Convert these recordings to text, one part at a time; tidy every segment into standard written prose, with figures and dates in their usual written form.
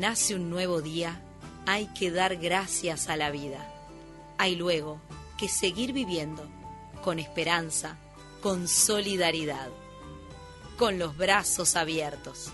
nace un nuevo día, hay que dar gracias a la vida. Hay luego que seguir viviendo con esperanza, con solidaridad, con los brazos abiertos.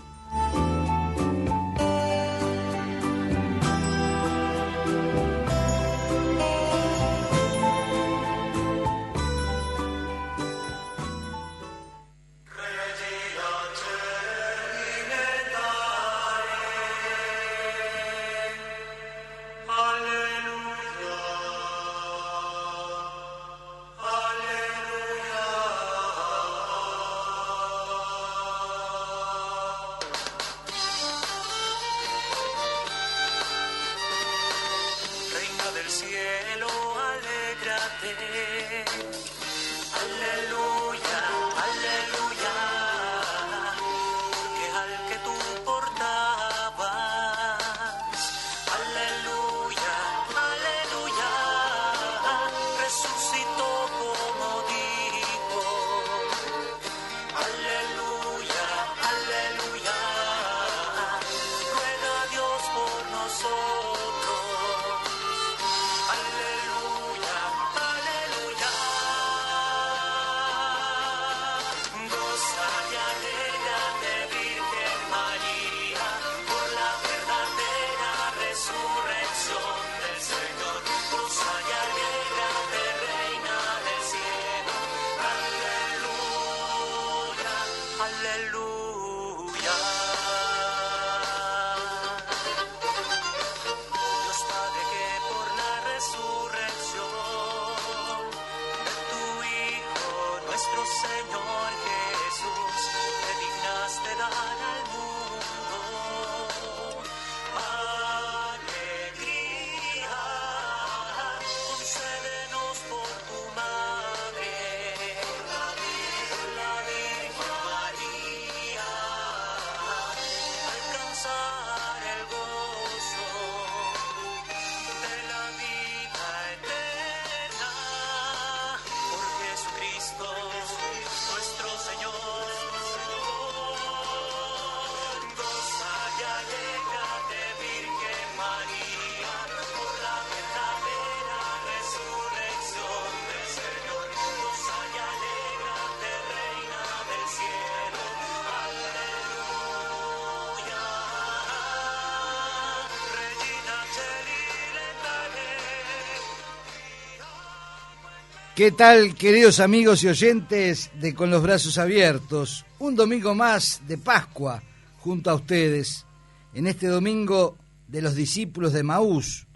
¿Qué tal, queridos amigos y oyentes de Con los Brazos Abiertos? Un domingo más de Pascua junto a ustedes, en este domingo de los discípulos de Emaús.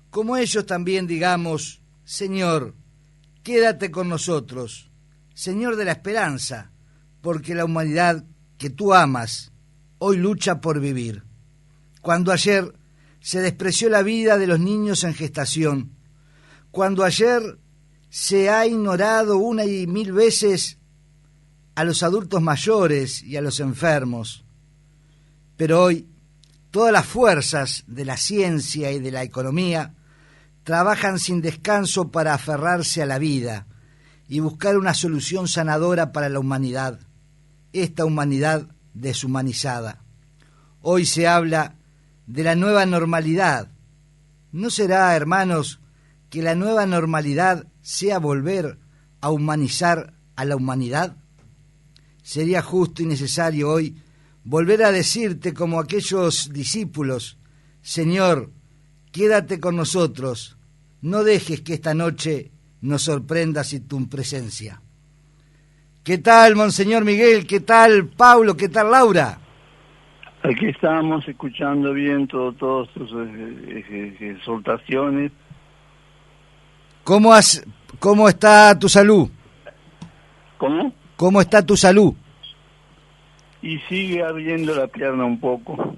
Como ellos también digamos: Señor, quédate con nosotros, Señor de la esperanza, porque la humanidad que tú amas hoy lucha por vivir. Cuando ayer se despreció la vida de los niños en gestación, cuando ayer se ha ignorado una y mil veces a los adultos mayores y a los enfermos, pero hoy todas las fuerzas de la ciencia y de la economía trabajan sin descanso para aferrarse a la vida y buscar una solución sanadora para la humanidad, esta humanidad deshumanizada. Hoy se habla de la nueva normalidad. ¿No será, hermanos, que la nueva normalidad sea volver a humanizar a la humanidad? Sería justo y necesario hoy volver a decirte, como aquellos discípulos: Señor, quédate con nosotros, no dejes que esta noche nos sorprenda sin tu presencia. ¿Qué tal, Monseñor Miguel? ¿Qué tal, Pablo? ¿Qué tal, Laura? Aquí estamos escuchando bien todas tus exhortaciones. ¿Cómo está tu salud? ¿Cómo? ¿Cómo está tu salud? Y sigue ardiendo la pierna un poco.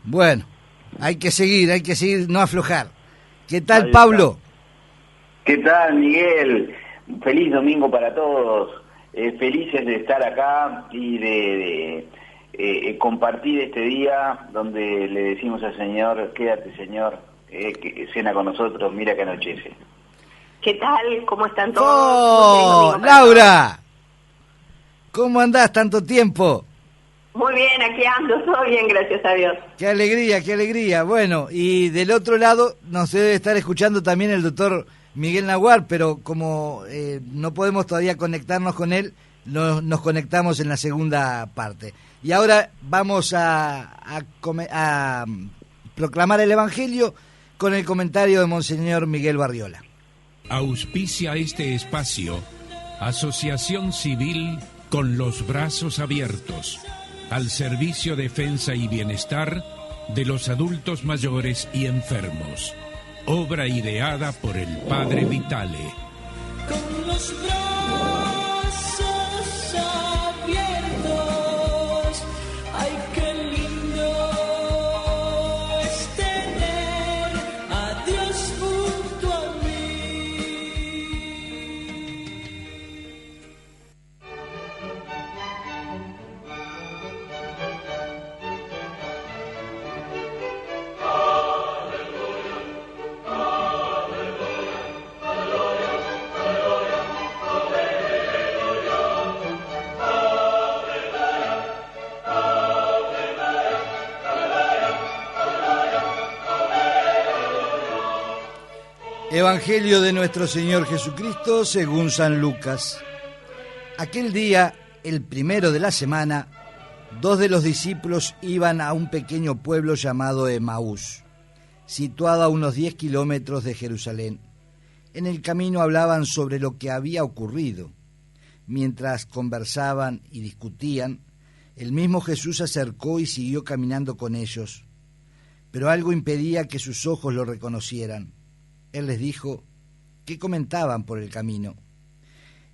Bueno, hay que seguir, no aflojar. ¿Qué tal, Pablo? ¿Qué tal, Miguel? Feliz domingo para todos. Felices de estar acá y de compartir este día donde le decimos al Señor: quédate, Señor, que cena con nosotros, mira que anochece. ¿Qué tal? ¿Cómo están todos? ¡Oh, Laura! ¿Cómo andás tanto tiempo? Muy bien, aquí ando, todo bien, gracias a Dios. Qué alegría, qué alegría. Bueno, y del otro lado nos debe estar escuchando también el doctor Miguel Naguar, pero como no podemos todavía conectarnos con él, nos conectamos en la segunda parte. Y ahora vamos a proclamar el Evangelio con el comentario de Monseñor Miguel Barriola. Auspicia este espacio Asociación Civil Con los Brazos Abiertos, al servicio, defensa y bienestar de los adultos mayores y enfermos. Obra ideada por el Padre Vitale. Con los brazos abiertos, ay, qué lindo es tener a Dios junto a mí. Evangelio de nuestro Señor Jesucristo según San Lucas. Aquel día, el primero de la semana, 2 de los discípulos iban a un pequeño pueblo llamado Emaús, situado a unos 10 kilómetros de Jerusalén. En el camino hablaban sobre lo que había ocurrido. Mientras conversaban y discutían, el mismo Jesús se acercó y siguió caminando con ellos, pero algo impedía que sus ojos lo reconocieran. Él les dijo, ¿qué comentaban por el camino?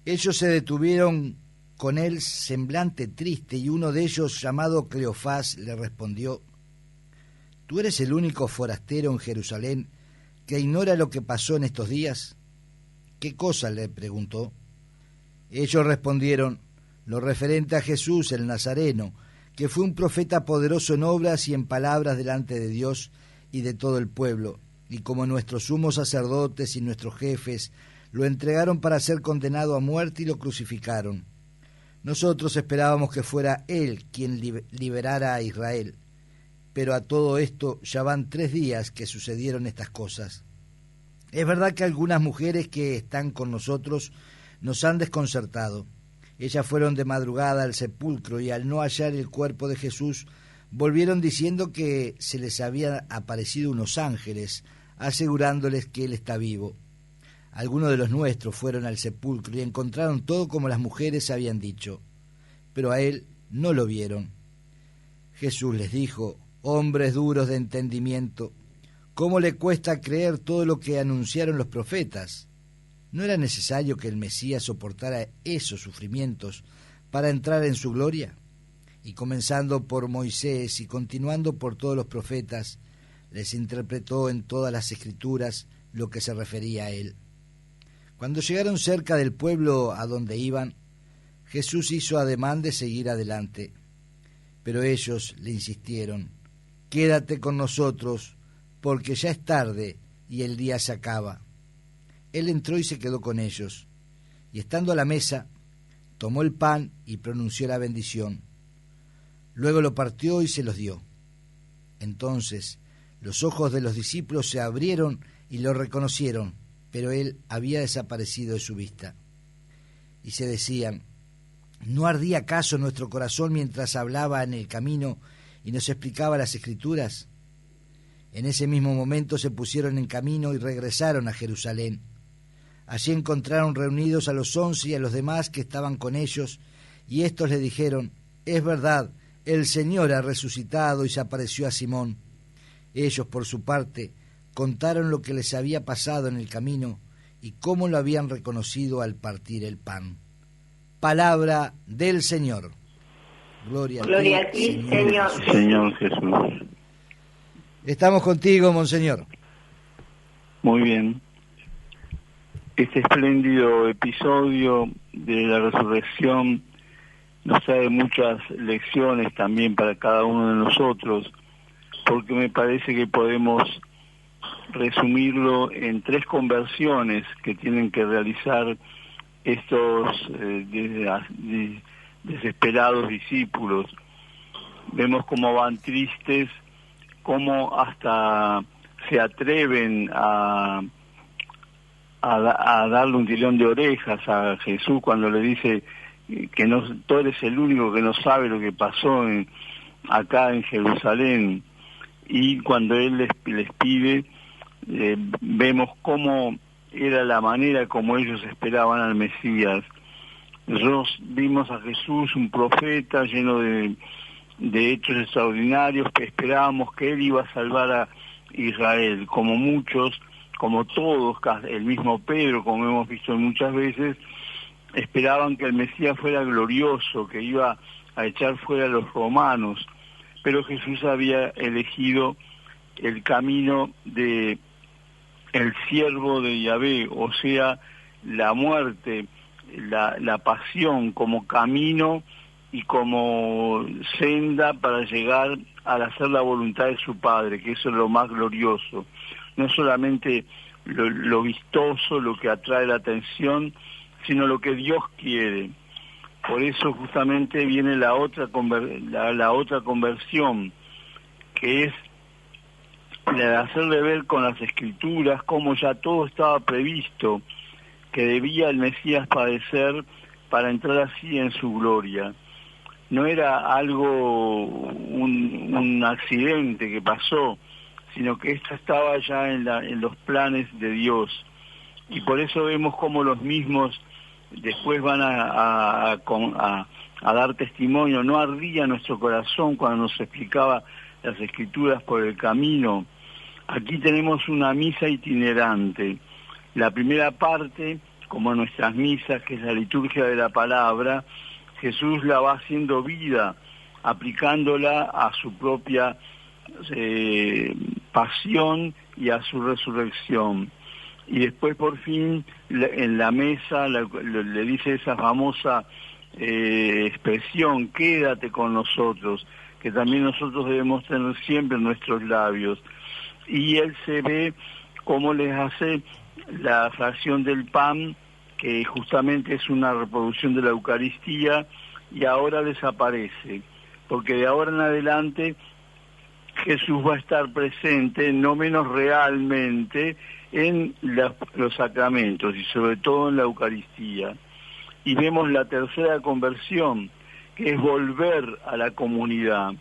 Ellos se detuvieron con él semblante triste, y uno de ellos, llamado Cleofás, le respondió, ¿tú eres el único forastero en Jerusalén que ignora lo que pasó en estos días? ¿Qué cosa? Le preguntó. Ellos respondieron, lo referente a Jesús el Nazareno, que fue un profeta poderoso en obras y en palabras delante de Dios y de todo el pueblo, y como nuestros sumos sacerdotes y nuestros jefes lo entregaron para ser condenado a muerte y lo crucificaron. Nosotros esperábamos que fuera él quien liberara a Israel, pero a todo esto ya van 3 días que sucedieron estas cosas. Es verdad que algunas mujeres que están con nosotros nos han desconcertado. Ellas fueron de madrugada al sepulcro y al no hallar el cuerpo de Jesús, volvieron diciendo que se les habían aparecido unos ángeles, asegurándoles que él está vivo. Algunos de los nuestros fueron al sepulcro y encontraron todo como las mujeres habían dicho, pero a él no lo vieron. Jesús les dijo, hombres duros de entendimiento, ¿cómo le cuesta creer todo lo que anunciaron los profetas? ¿No era necesario que el Mesías soportara esos sufrimientos para entrar en su gloria? Y comenzando por Moisés y continuando por todos los profetas, les interpretó en todas las escrituras lo que se refería a él. Cuando llegaron cerca del pueblo a donde iban, Jesús hizo ademán de seguir adelante, pero ellos le insistieron, quédate con nosotros, porque ya es tarde y el día se acaba. Él entró y se quedó con ellos, y estando a la mesa, tomó el pan y pronunció la bendición. Luego lo partió y se los dio. Entonces los ojos de los discípulos se abrieron y lo reconocieron, pero él había desaparecido de su vista. Y se decían, ¿no ardía acaso nuestro corazón mientras hablaba en el camino y nos explicaba las Escrituras? En ese mismo momento se pusieron en camino y regresaron a Jerusalén. Allí encontraron reunidos a los 11 y a los demás que estaban con ellos, y éstos le dijeron, es verdad, el Señor ha resucitado y se apareció a Simón. Ellos, por su parte, contaron lo que les había pasado en el camino y cómo lo habían reconocido al partir el pan. Palabra del Señor. Gloria a ti, Señor. Señor Jesús. Estamos contigo, Monseñor. Muy bien. Este espléndido episodio de la resurrección nos trae muchas lecciones también para cada uno de nosotros, porque me parece que podemos resumirlo en 3 conversiones que tienen que realizar estos desesperados discípulos. vemos cómo van tristes, cómo hasta se atreven a darle un tirón de orejas a Jesús cuando le dice que no, tú eres el único que no sabe lo que pasó acá en Jerusalén. Y cuando él les pide, vemos cómo era la manera como ellos esperaban al Mesías. Nosotros vimos a Jesús, un profeta lleno de hechos extraordinarios, que esperábamos que él iba a salvar a Israel, como muchos, como todos, el mismo Pedro, como hemos visto muchas veces, esperaban que el Mesías fuera glorioso, que iba a echar fuera a los romanos, pero Jesús había elegido el camino de el siervo de Yahvé, o sea, la muerte, la pasión como camino y como senda para llegar a hacer la voluntad de su Padre, que eso es lo más glorioso. No solamente lo vistoso, lo que atrae la atención, sino lo que Dios quiere. Por eso justamente viene la otra conversión, que es la de hacerle ver con las Escrituras cómo ya todo estaba previsto, que debía el Mesías padecer para entrar así en su gloria. No era algo, un accidente que pasó, sino que esto estaba ya en los planes de Dios. Y por eso vemos cómo los mismos después van a dar testimonio. No ardía nuestro corazón cuando nos explicaba las Escrituras por el camino. Aquí tenemos una misa itinerante. La primera parte, como nuestras misas, que es la liturgia de la palabra, Jesús la va haciendo vida, aplicándola a su propia pasión y a su resurrección. Y después por fin en la mesa le dice esa famosa expresión, quédate con nosotros, que también nosotros debemos tener siempre en nuestros labios. Y él se ve cómo les hace la fracción del pan, que justamente es una reproducción de la Eucaristía, y ahora desaparece, porque de ahora en adelante Jesús va a estar presente, no menos realmente, en los sacramentos y sobre todo en la Eucaristía. Y vemos la tercera conversión, que es volver a la comunidad,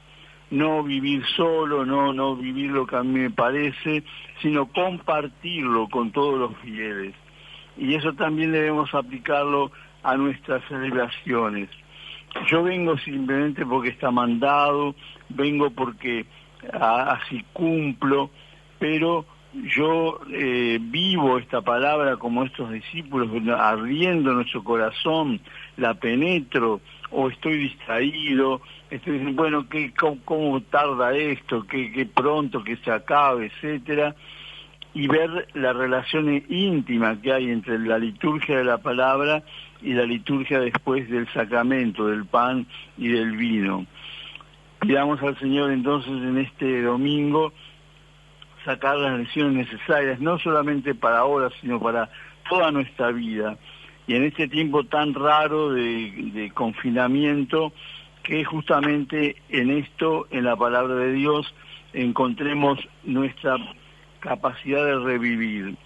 no vivir solo, no vivir lo que a mí me parece, sino compartirlo con todos los fieles. Y eso también debemos aplicarlo a nuestras celebraciones. Yo vengo simplemente porque está mandado, vengo porque así cumplo, pero yo vivo esta palabra como estos discípulos, ardiendo en nuestro corazón, la penetro, o estoy distraído, estoy diciendo, bueno, ¿cómo tarda esto? ¿Qué pronto que se acabe, etcétera? Y ver la relación íntima que hay entre la liturgia de la palabra y la liturgia después del sacramento, del pan y del vino. Pidamos al Señor entonces en este domingo sacar las lecciones necesarias, no solamente para ahora, sino para toda nuestra vida. Y en este tiempo tan raro de confinamiento, que justamente en esto, en la palabra de Dios, encontremos nuestra capacidad de revivir.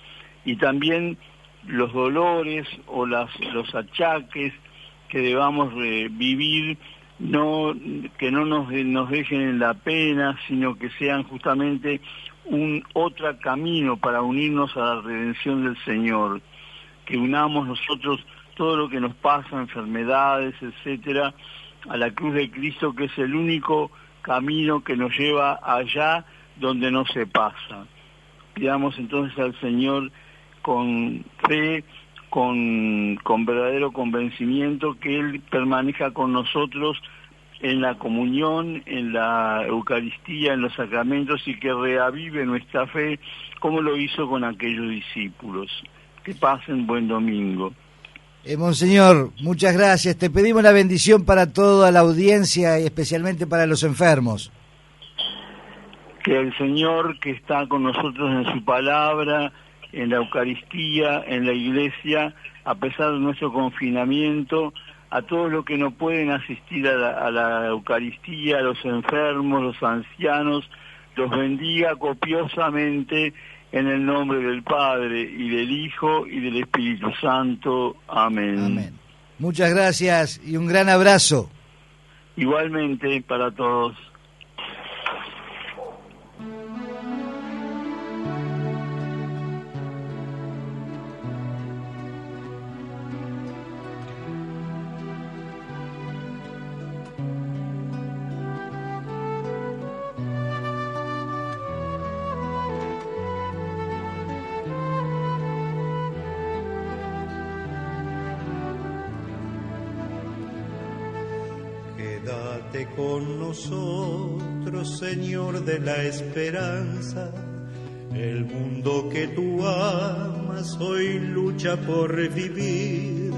Y también los dolores o los achaques que debamos vivir, que no nos dejen en la pena, sino que sean justamente otro camino para unirnos a la redención del Señor, que unamos nosotros todo lo que nos pasa, enfermedades, etcétera, a la cruz de Cristo, que es el único camino que nos lleva allá donde no se pasa. Pidamos entonces al Señor con fe, con verdadero convencimiento, que Él permanezca con nosotros en la comunión, en la Eucaristía, en los sacramentos, y que reavive nuestra fe como lo hizo con aquellos discípulos. Que pasen buen domingo. Monseñor, muchas gracias. Te pedimos la bendición para toda la audiencia y especialmente para los enfermos. Que el Señor, que está con nosotros en su palabra, en la Eucaristía, en la Iglesia, a pesar de nuestro confinamiento, a todos los que no pueden asistir a la Eucaristía, a los enfermos, los ancianos, los bendiga copiosamente en el nombre del Padre, y del Hijo, y del Espíritu Santo. Amén. Amén. Muchas gracias y un gran abrazo. Igualmente para todos. Quédate con nosotros, Señor de la esperanza. El mundo que tú amas hoy lucha por revivir,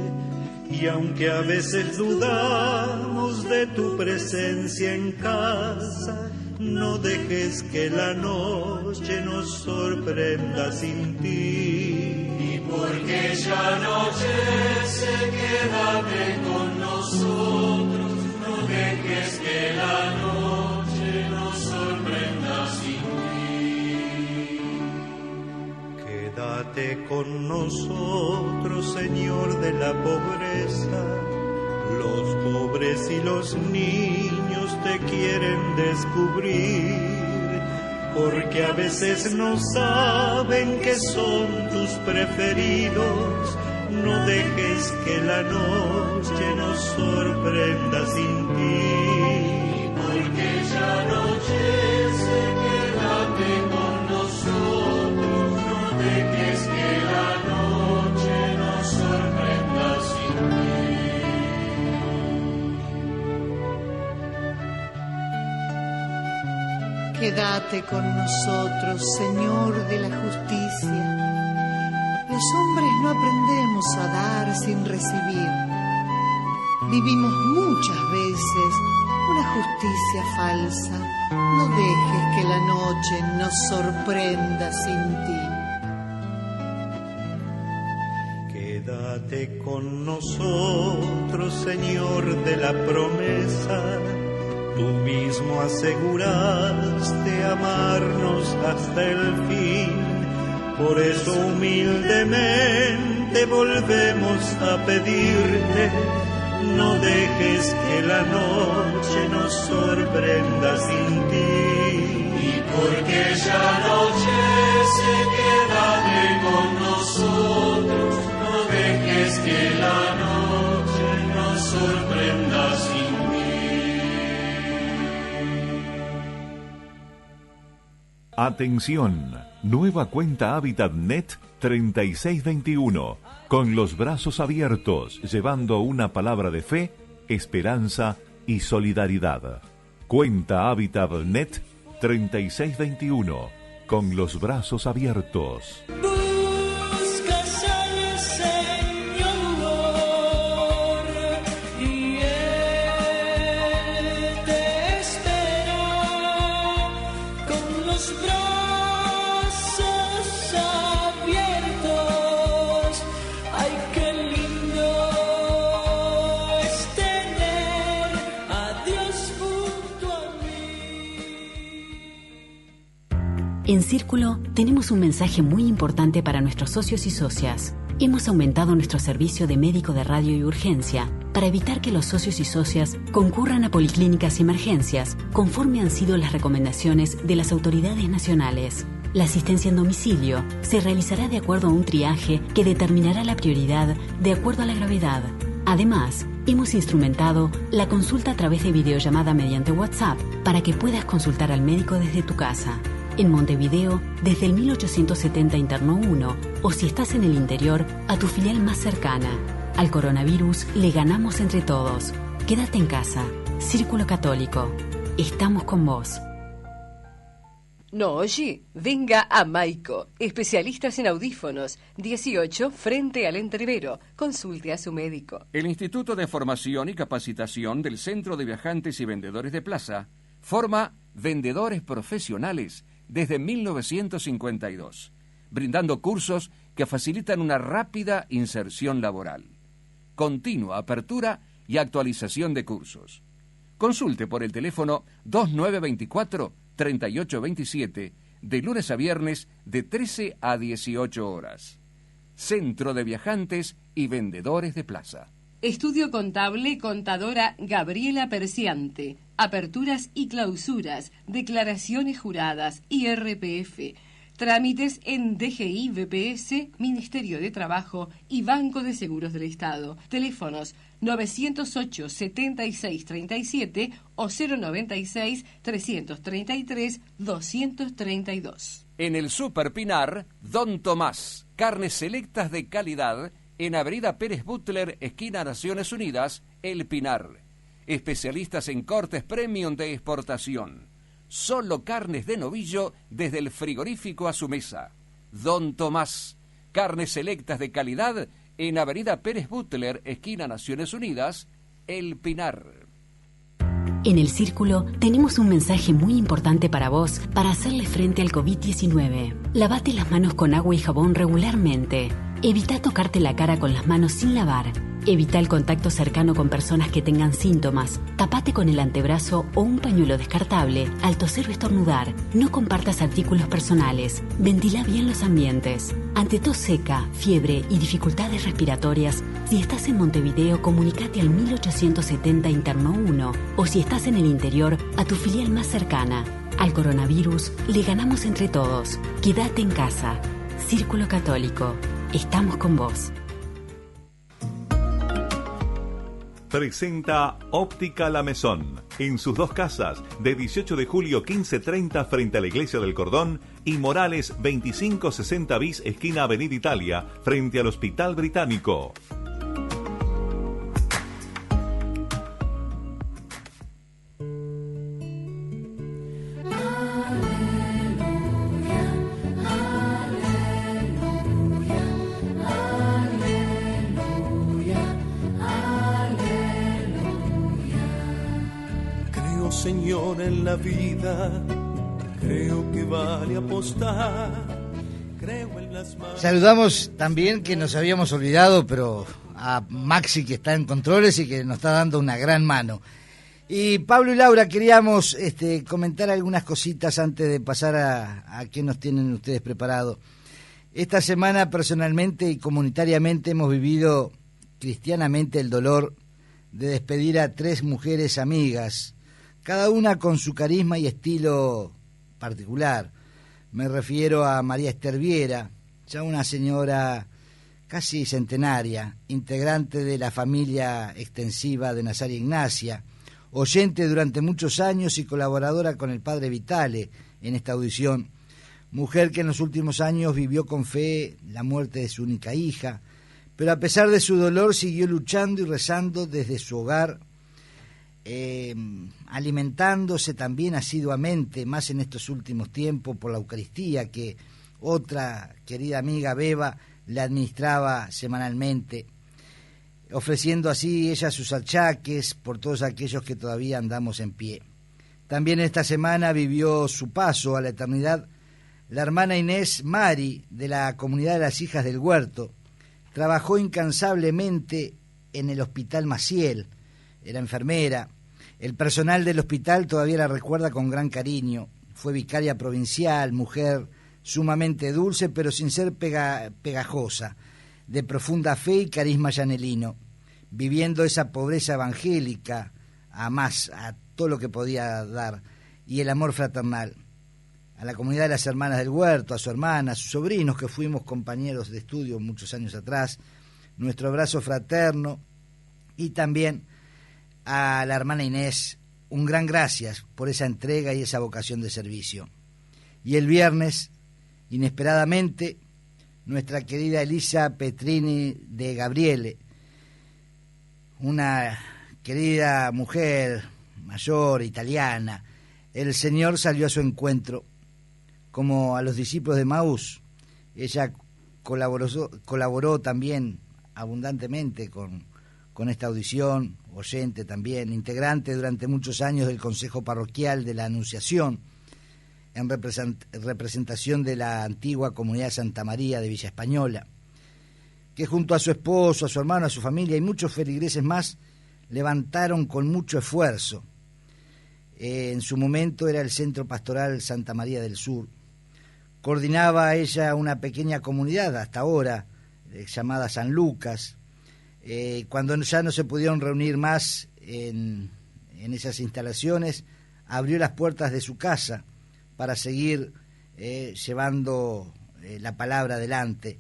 y aunque a veces dudamos de tu presencia en casa, no dejes que la noche nos sorprenda sin ti. Y porque ya anochece, quédate con nosotros, no dejes que la noche nos sorprenda sin ti. Quédate con nosotros, Señor de la pobreza. Los pobres y los niños te quieren descubrir, porque a veces no saben que son tus preferidos. No dejes que la noche nos sorprenda sin ti. Porque ya anochece, quédate con nosotros. No dejes que la noche nos sorprenda sin ti. Quédate con nosotros, Señor de la justicia. Los hombres no aprendemos a dar sin recibir. Vivimos muchas veces una justicia falsa. No dejes que la noche nos sorprenda sin ti. Quédate con nosotros, Señor de la promesa. Tú mismo aseguraste amarnos hasta el fin. Por eso humildemente volvemos a pedirte, no dejes que la noche nos sorprenda sin ti. Y porque ya anochece, quédate con nosotros, no dejes que la noche nos sorprenda sin ti. Atención, nueva cuenta HábitatNet 3621, con los brazos abiertos, llevando una palabra de fe, esperanza y solidaridad. Cuenta HábitatNet 3621, con los brazos abiertos. Buscas al Señor y Él te espera con los brazos abiertos. Ay, qué lindo es tener a Dios junto a mí. En Círculo tenemos un mensaje muy importante para nuestros socios y socias. Hemos aumentado nuestro servicio de médico de radio y urgencia para evitar que los socios y socias concurran a policlínicas y emergencias, conforme han sido las recomendaciones de las autoridades nacionales. La asistencia en domicilio se realizará de acuerdo a un triaje que determinará la prioridad de acuerdo a la gravedad. Además, hemos instrumentado la consulta a través de videollamada mediante WhatsApp para que puedas consultar al médico desde tu casa. En Montevideo, desde el 1870 interno 1, o si estás en el interior, a tu filial más cercana. Al coronavirus le ganamos entre todos. Quédate en casa. Círculo Católico. Estamos con vos. No oye, venga a Maico, especialistas en audífonos, 18 frente al Entrevero. Consulte a su médico. El Instituto de Formación y Capacitación del Centro de Viajantes y Vendedores de Plaza forma vendedores profesionales desde 1952, brindando cursos que facilitan una rápida inserción laboral. Continua apertura y actualización de cursos. Consulte por el teléfono 2924-3827, de lunes a viernes de 13 a 18 horas. Centro de Viajantes y Vendedores de Plaza. Estudio Contable Contadora Gabriela Perciante. Aperturas y clausuras, declaraciones juradas, IRPF. Trámites en DGI, BPS, Ministerio de Trabajo y Banco de Seguros del Estado. Teléfonos 908-7637 o 096-333-232. En el Super Pinar, Don Tomás. Carnes selectas de calidad en Avenida Pérez Butler, esquina Naciones Unidas, El Pinar. Especialistas en cortes premium de exportación. Solo carnes de novillo desde el frigorífico a su mesa. Don Tomás. Carnes selectas de calidad en Avenida Pérez Butler, esquina Naciones Unidas, El Pinar. En El Círculo tenemos un mensaje muy importante para vos para hacerle frente al COVID-19. Lavate las manos con agua y jabón regularmente. Evita tocarte la cara con las manos sin lavar. Evita el contacto cercano con personas que tengan síntomas. Tapate con el antebrazo o un pañuelo descartable al toser o estornudar. No compartas artículos personales. Ventila bien los ambientes. Ante tos seca, fiebre y dificultades respiratorias, si estás en Montevideo, comunicate al 1870 Interno 1 o si estás en el interior, a tu filial más cercana. Al coronavirus le ganamos entre todos. Quédate en casa. Círculo Católico. Estamos con vos. Presenta Óptica La Mesón, en sus dos casas, de 18 de julio 1530 frente a la Iglesia del Cordón y Morales 2560 bis, esquina Avenida Italia, frente al Hospital Británico. Señor, en la vida creo que vale apostar. Creo en las manos. Saludamos también, que nos habíamos olvidado, pero a Maxi, que está en controles y que nos está dando una gran mano. Y Pablo y Laura, queríamos comentar algunas cositas antes de pasar a qué nos tienen ustedes preparado. Esta semana, personalmente y comunitariamente, hemos vivido cristianamente el dolor de despedir a 3 mujeres amigas, cada una con su carisma y estilo particular. Me refiero a María Esther Viera, ya una señora casi centenaria, integrante de la familia extensiva de Nazaria Ignacia, oyente durante muchos años y colaboradora con el padre Vitale en esta audición, mujer que en los últimos años vivió con fe la muerte de su única hija, pero a pesar de su dolor siguió luchando y rezando desde su hogar, alimentándose también asiduamente, más en estos últimos tiempos, por la Eucaristía que otra querida amiga, Beba, le administraba semanalmente, ofreciendo así ella sus achaques por todos aquellos que todavía andamos en pie. También esta semana vivió su paso a la eternidad la hermana Inés Mari, de la Comunidad de las Hijas del Huerto. Trabajó incansablemente en el Hospital Maciel, era enfermera. El personal del hospital todavía la recuerda con gran cariño. Fue vicaria provincial, mujer sumamente dulce, pero sin ser pegajosa, de profunda fe y carisma llanelino, viviendo esa pobreza evangélica a todo lo que podía dar, y el amor fraternal. A la comunidad de las hermanas del Huerto, a su hermana, a sus sobrinos, que fuimos compañeros de estudio muchos años atrás, nuestro abrazo fraterno, y también a la hermana Inés, un gran gracias por esa entrega y esa vocación de servicio. Y el viernes, inesperadamente, nuestra querida Elisa Petrini de Gabriele, una querida mujer mayor, italiana, el Señor salió a su encuentro, como a los discípulos de Maús. Ella colaboró también abundantemente con esta audición, oyente también, integrante durante muchos años del Consejo Parroquial de la Anunciación, en representación de la antigua Comunidad de Santa María de Villa Española, que junto a su esposo, a su hermano, a su familia y muchos feligreses más, levantaron con mucho esfuerzo. En su momento era el Centro Pastoral Santa María del Sur. Coordinaba ella una pequeña comunidad hasta ahora, llamada San Lucas. Cuando ya no se pudieron reunir más en esas instalaciones, abrió las puertas de su casa para seguir llevando la palabra adelante.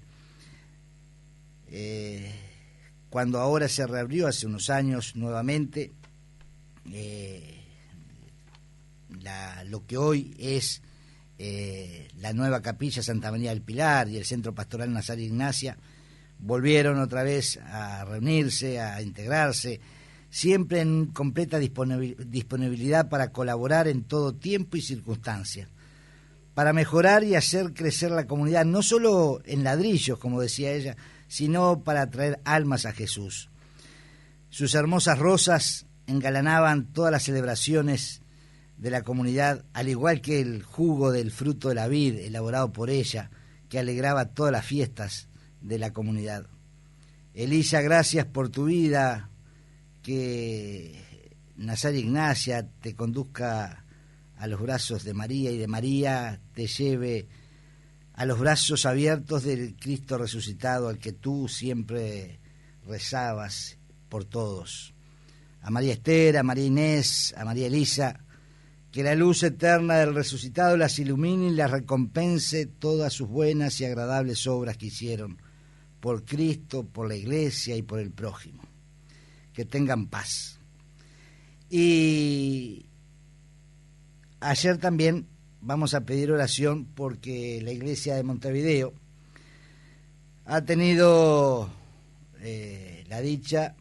Cuando ahora se reabrió hace unos años nuevamente, lo que hoy es la nueva capilla Santa María del Pilar y el Centro Pastoral Nazario Ignacia, volvieron otra vez a reunirse, a integrarse, siempre en completa disponibilidad para colaborar en todo tiempo y circunstancia, para mejorar y hacer crecer la comunidad, no solo en ladrillos, como decía ella, sino para traer almas a Jesús. Sus hermosas rosas engalanaban todas las celebraciones de la comunidad, al igual que el jugo del fruto de la vid elaborado por ella, que alegraba todas las fiestas de la comunidad. Elisa, gracias por tu vida, que Nazaria Ignacia te conduzca a los brazos de María y de María te lleve a los brazos abiertos del Cristo resucitado, al que tú siempre rezabas por todos. A María Esther, a María Inés, a María Elisa, que la luz eterna del resucitado las ilumine y las recompense todas sus buenas y agradables obras que hicieron por Cristo, por la Iglesia y por el prójimo. Que tengan paz. Y ayer también vamos a pedir oración porque la Iglesia de Montevideo ha tenido la dicha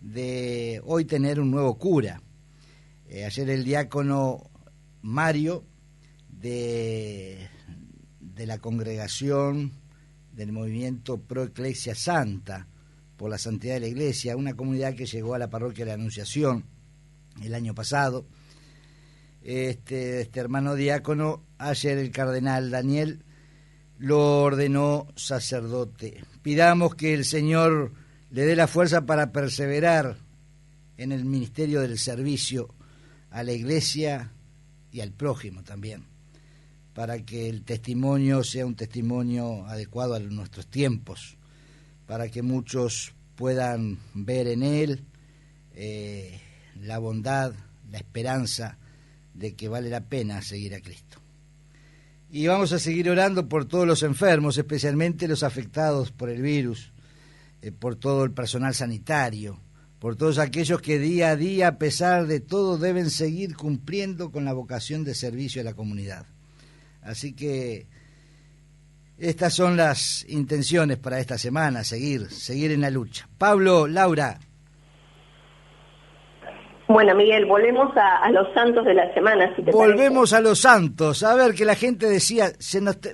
de hoy tener un nuevo cura. Ayer el diácono Mario de la congregación del movimiento Pro Ecclesia Santa, por la santidad de la Iglesia, una comunidad que llegó a la parroquia de la Anunciación el año pasado. Este hermano diácono, ayer el cardenal Daniel lo ordenó sacerdote. Pidamos que el Señor le dé la fuerza para perseverar en el ministerio del servicio a la Iglesia y al prójimo también, para que el testimonio sea un testimonio adecuado a nuestros tiempos, para que muchos puedan ver en él la bondad, la esperanza de que vale la pena seguir a Cristo. Y vamos a seguir orando por todos los enfermos, especialmente los afectados por el virus, por todo el personal sanitario, por todos aquellos que día a día, a pesar de todo, deben seguir cumpliendo con la vocación de servicio a la comunidad. Así que estas son las intenciones para esta semana, seguir en la lucha. Pablo, Laura. Bueno, Miguel, volvemos a los santos de la semana, si te Volvemos a los santos. A ver, que la gente decía,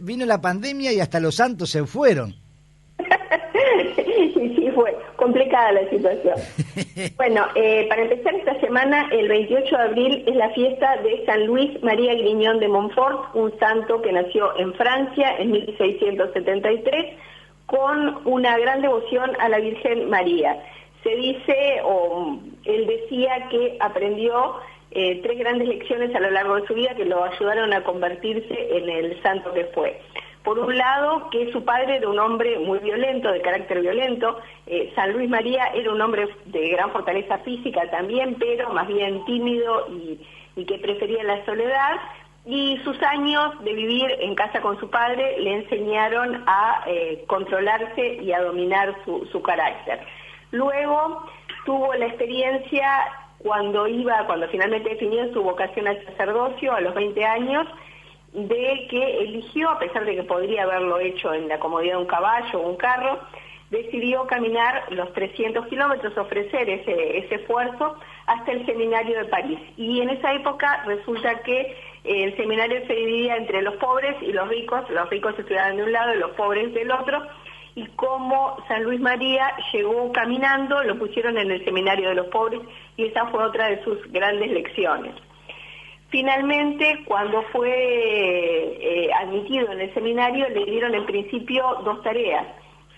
vino la pandemia y hasta los santos se fueron. Sí, fue complicada la situación. Bueno, para empezar esta semana, el 28 de abril es la fiesta de San Luis María Grignon de Montfort, un santo que nació en Francia en 1673, con una gran devoción a la Virgen María. Se dice, o él decía que aprendió 3 grandes lecciones a lo largo de su vida que lo ayudaron a convertirse en el santo que fue. Por un lado, que su padre era un hombre muy violento, de carácter violento. San Luis María era un hombre de gran fortaleza física también, pero más bien tímido y que prefería la soledad. Y sus años de vivir en casa con su padre le enseñaron a controlarse y a dominar su carácter. Luego tuvo la experiencia cuando finalmente definió su vocación al sacerdocio a los 20 años, de que eligió, a pesar de que podría haberlo hecho en la comodidad de un caballo o un carro, decidió caminar los 300 kilómetros, ofrecer ese esfuerzo hasta el seminario de París. Y en esa época resulta que el seminario se dividía entre los pobres y los ricos estudiaban de un lado y los pobres del otro, y como San Luis María llegó caminando, lo pusieron en el seminario de los pobres, y esa fue otra de sus grandes lecciones. Finalmente, cuando fue admitido en el seminario, le dieron en principio 2 tareas: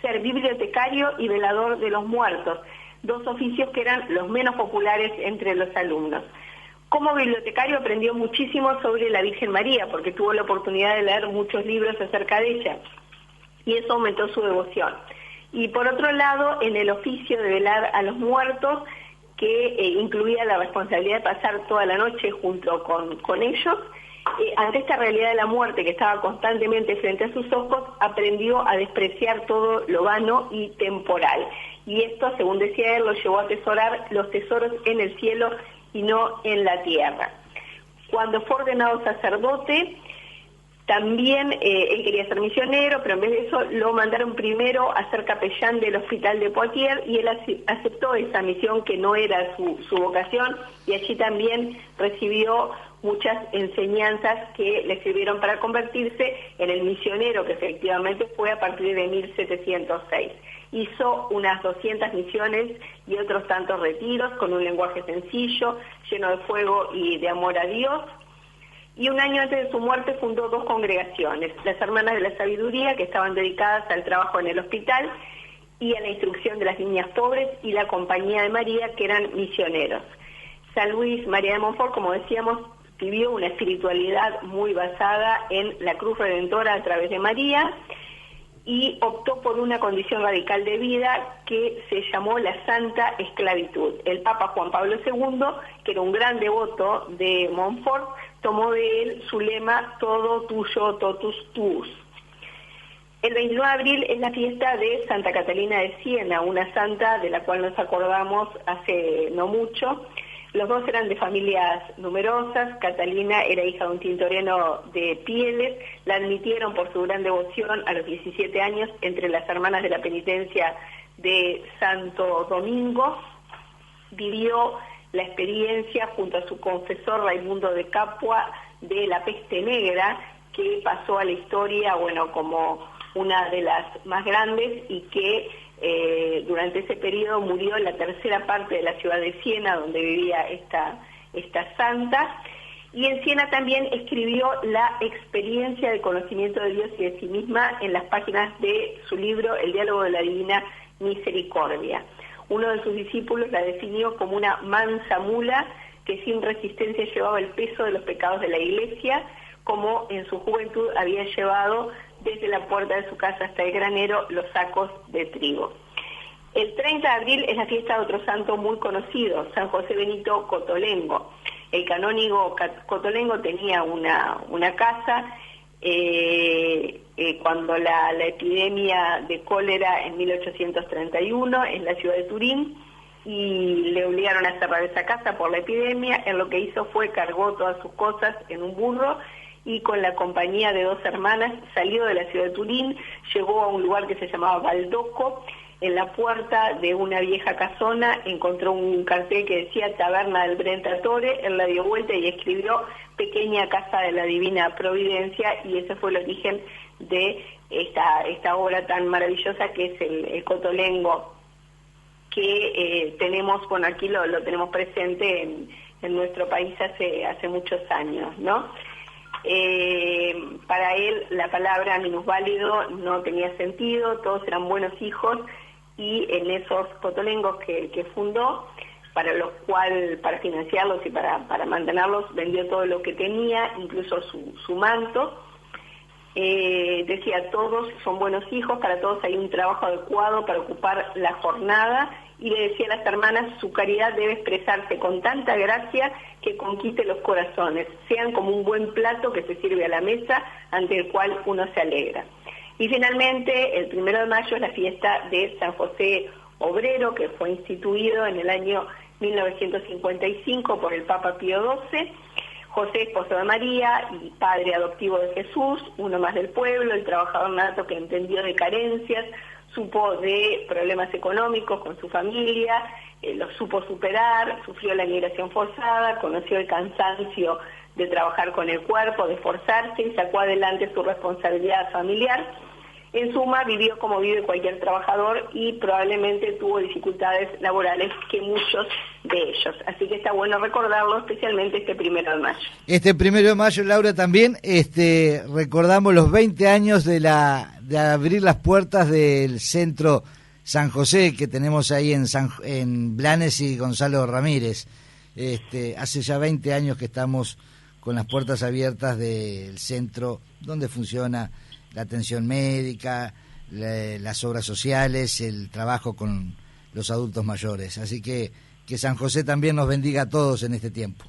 ser bibliotecario y velador de los muertos. dos oficios que eran los menos populares entre los alumnos. Como bibliotecario aprendió muchísimo sobre la Virgen María, porque tuvo la oportunidad de leer muchos libros acerca de ella, y eso aumentó su devoción. Y por otro lado, en el oficio de velar a los muertos, que incluía la responsabilidad de pasar toda la noche junto con ellos, ante esta realidad de la muerte que estaba constantemente frente a sus ojos, aprendió a despreciar todo lo vano y temporal. Y esto, según decía él, lo llevó a atesorar los tesoros en el cielo y no en la tierra. Cuando fue ordenado sacerdote, también él quería ser misionero, pero en vez de eso lo mandaron primero a ser capellán del hospital de Poitiers, y él aceptó esa misión que no era su vocación, y allí también recibió muchas enseñanzas que le sirvieron para convertirse en el misionero que efectivamente fue a partir de 1706. Hizo unas 200 misiones y otros tantos retiros con un lenguaje sencillo, lleno de fuego y de amor a Dios. Y un año antes de su muerte fundó dos congregaciones, las Hermanas de la Sabiduría, que estaban dedicadas al trabajo en el hospital y a la instrucción de las niñas pobres, y la Compañía de María, que eran misioneros. San Luis María de Montfort, como decíamos, vivió una espiritualidad muy basada en la cruz redentora a través de María, y optó por una condición radical de vida que se llamó la Santa Esclavitud. El Papa Juan Pablo II, que era un gran devoto de Montfort, tomó de él su lema todo tuyo, totus tuus. El 29 de abril es la fiesta de Santa Catalina de Siena, una santa de la cual nos acordamos hace no mucho. Los dos eran de familias numerosas. Catalina era hija de un tintoreno de Pieles. La admitieron por su gran devoción a los 17 años entre las Hermanas de la Penitencia de Santo Domingo. Vivió la experiencia junto a su confesor Raimundo de Capua de la peste negra, que pasó a la historia, bueno, como una de las más grandes, y que durante ese periodo murió la tercera parte de la ciudad de Siena, donde vivía esta santa. Y en Siena también escribió la experiencia de conocimiento de Dios y de sí misma en las páginas de su libro El diálogo de la divina misericordia. Uno de sus discípulos la definió como una mansa mula que sin resistencia llevaba el peso de los pecados de la Iglesia, como en su juventud había llevado desde la puerta de su casa hasta el granero los sacos de trigo. El 30 de abril es la fiesta de otro santo muy conocido, San José Benito Cotolengo. El canónigo Cotolengo tenía una casa cuando la epidemia de cólera en 1831 en la ciudad de Turín, y le obligaron a cerrar esa casa por la epidemia. Él lo que hizo fue cargó todas sus cosas en un burro y con la compañía de dos hermanas salió de la ciudad de Turín, llegó a un lugar que se llamaba Baldoco. En la puerta de una vieja casona encontró un cartel que decía Taberna del Brentatore. Él la dio vuelta y escribió Pequeña Casa de la Divina Providencia, y ese fue el origen de esta obra tan maravillosa que es el Cotolengo, que tenemos, bueno, aquí lo tenemos presente en nuestro país hace muchos años, ¿no? Para él la palabra minusválido no tenía sentido, todos eran buenos hijos, y en esos cotolengos que fundó, para financiarlos y para mantenerlos, vendió todo lo que tenía, incluso su manto. Decía, todos son buenos hijos, para todos hay un trabajo adecuado para ocupar la jornada, y le decía a las hermanas, su caridad debe expresarse con tanta gracia que conquiste los corazones, sean como un buen plato que se sirve a la mesa, ante el cual uno se alegra. Y finalmente, el 1 de mayo es la fiesta de San José Obrero, que fue instituido en el año 1955 por el Papa Pío XII. José, esposo de María y padre adoptivo de Jesús, uno más del pueblo, el trabajador nato que entendió de carencias, supo de problemas económicos con su familia, los supo superar, sufrió la migración forzada, conoció el cansancio de trabajar con el cuerpo, de esforzarse, y sacó adelante su responsabilidad familiar. En suma, vivió como vive cualquier trabajador, y probablemente tuvo dificultades laborales que muchos de ellos. Así que está bueno recordarlo, especialmente este 1 de mayo. Este 1 de mayo, Laura, también recordamos los 20 años de abrir las puertas del Centro San José que tenemos ahí en Blanes y Gonzalo Ramírez. Hace ya 20 años que estamos con las puertas abiertas del centro donde funciona la atención médica, las obras sociales, el trabajo con los adultos mayores. Así que San José también nos bendiga a todos en este tiempo.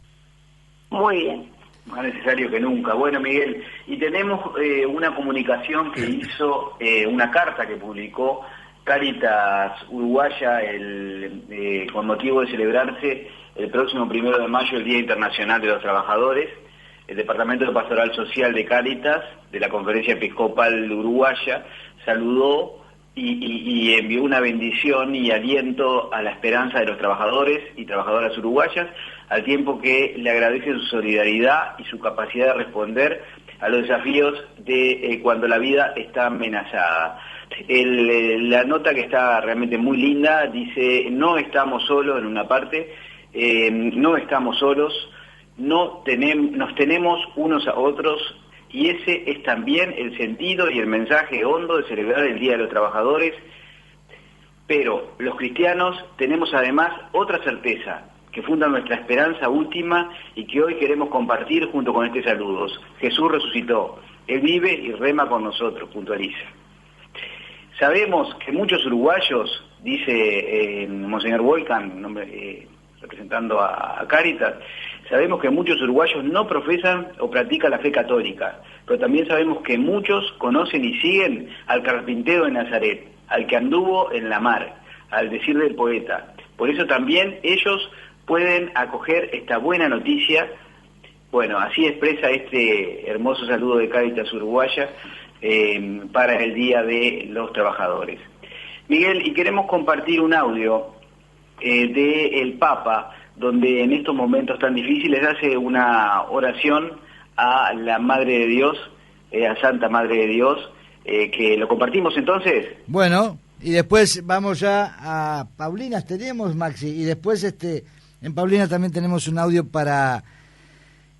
Muy bien, más necesario que nunca. Bueno, Miguel, y tenemos una comunicación que hizo, una carta que publicó Cáritas Uruguaya con motivo de celebrarse el próximo 1 de mayo, el Día Internacional de los Trabajadores. El Departamento de Pastoral Social de Cáritas, de la Conferencia Episcopal Uruguaya, saludó y envió una bendición y aliento a la esperanza de los trabajadores y trabajadoras uruguayas, al tiempo que le agradece su solidaridad y su capacidad de responder a los desafíos de cuando la vida está amenazada. La nota, que está realmente muy linda, dice: no estamos solos, en una parte, no estamos solos, nos tenemos unos a otros, y ese es también el sentido y el mensaje hondo de celebrar el Día de los Trabajadores. Pero los cristianos tenemos además otra certeza que funda nuestra esperanza última y que hoy queremos compartir junto con este saludo. Jesús resucitó, Él vive y rema con nosotros, puntualiza. Sabemos que muchos uruguayos, dice Monseñor Volcan, representando a Cáritas, sabemos que muchos uruguayos no profesan o practican la fe católica, pero también sabemos que muchos conocen y siguen al carpintero de Nazaret, al que anduvo en la mar, al decir del poeta. Por eso también ellos pueden acoger esta buena noticia. Bueno, así expresa este hermoso saludo de Cáritas Uruguaya para el Día de los Trabajadores. Miguel, y queremos compartir un audio del Papa, donde en estos momentos tan difíciles hace una oración a la Madre de Dios, a Santa Madre de Dios, que lo compartimos entonces. Bueno, y después vamos ya a Paulinas, tenemos, Maxi, y después en Paulinas también tenemos un audio para